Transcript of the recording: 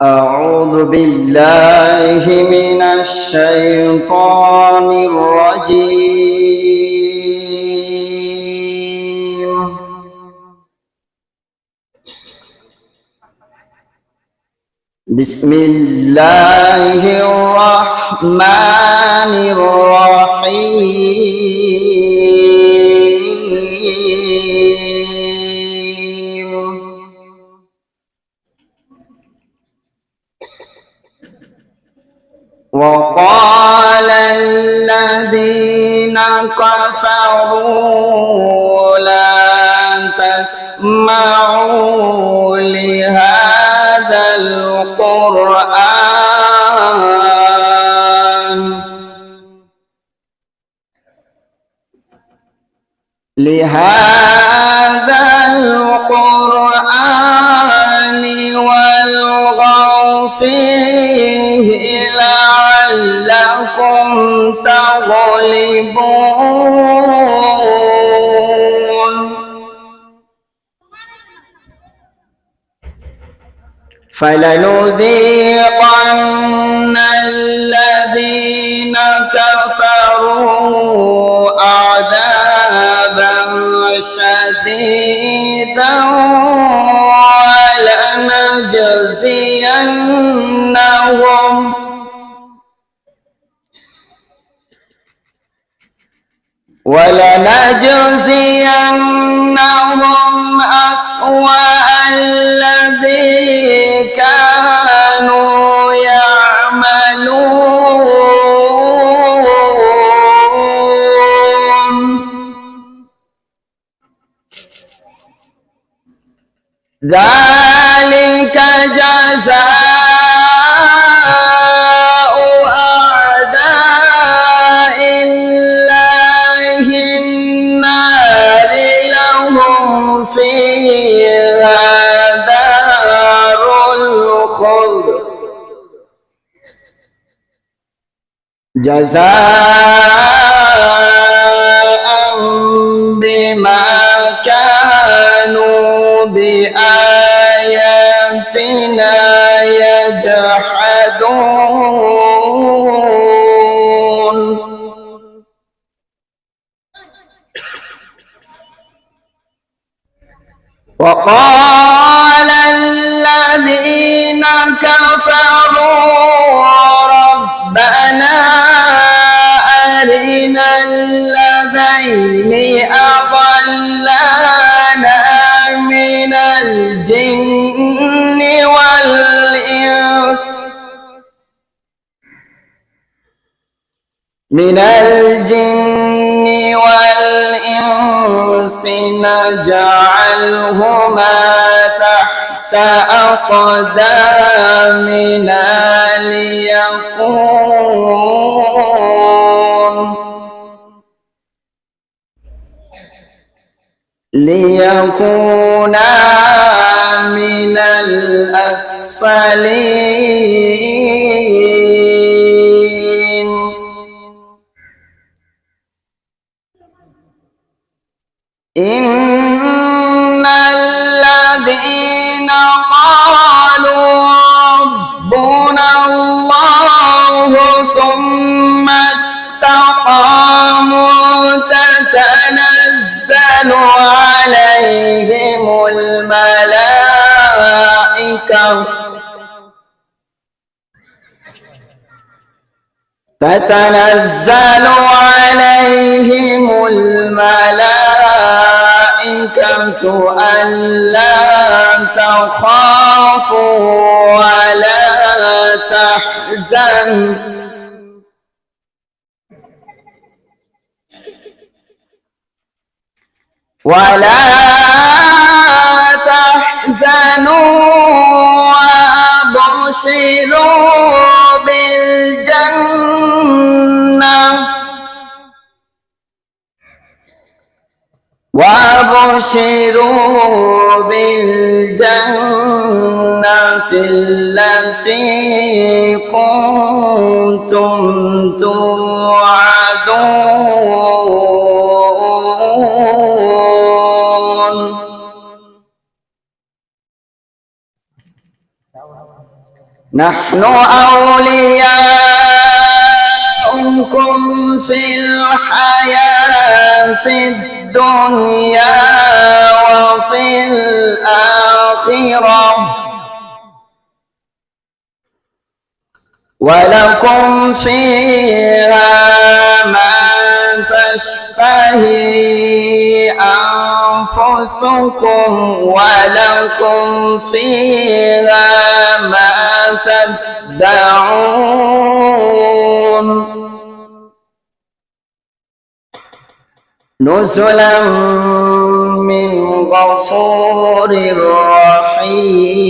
أعوذ بالله من الشيطان الرجيم. بسم الله الرحمن الرحيم. وقال الذين كفروا لا تسمعوا لهذا القرآن والغوا فيه لعلكم تغلبون. فلنذيقن الذين كفروا عذابا شديدا ولنجزينهم أسوأ الذي كانوا يعملون. ذلك جزاء أعداء الله النار لهم فيها دار الخلد جزاء بما كانوا بآياتنا يجحدون. وقال الذين كفروا ربنا أرنا الذين أضلانا من الجن والإنس نجعلهما تحت أقدامنا ليكونا من الأسفلين. إن الذين قالوا ربنا الله ثم استقاموا تتنزل عليهم الملائكة ألا تخافوا ولا تحزنوا وابشروا بالجنة التي كنتم توعدون. نحن أولياؤكم في الحياة الدنيا وفي الآخرة ولكم فيها ما تشتهي أنفسكم ولكم فيها ما تدعون نزلا من غفور رحيم.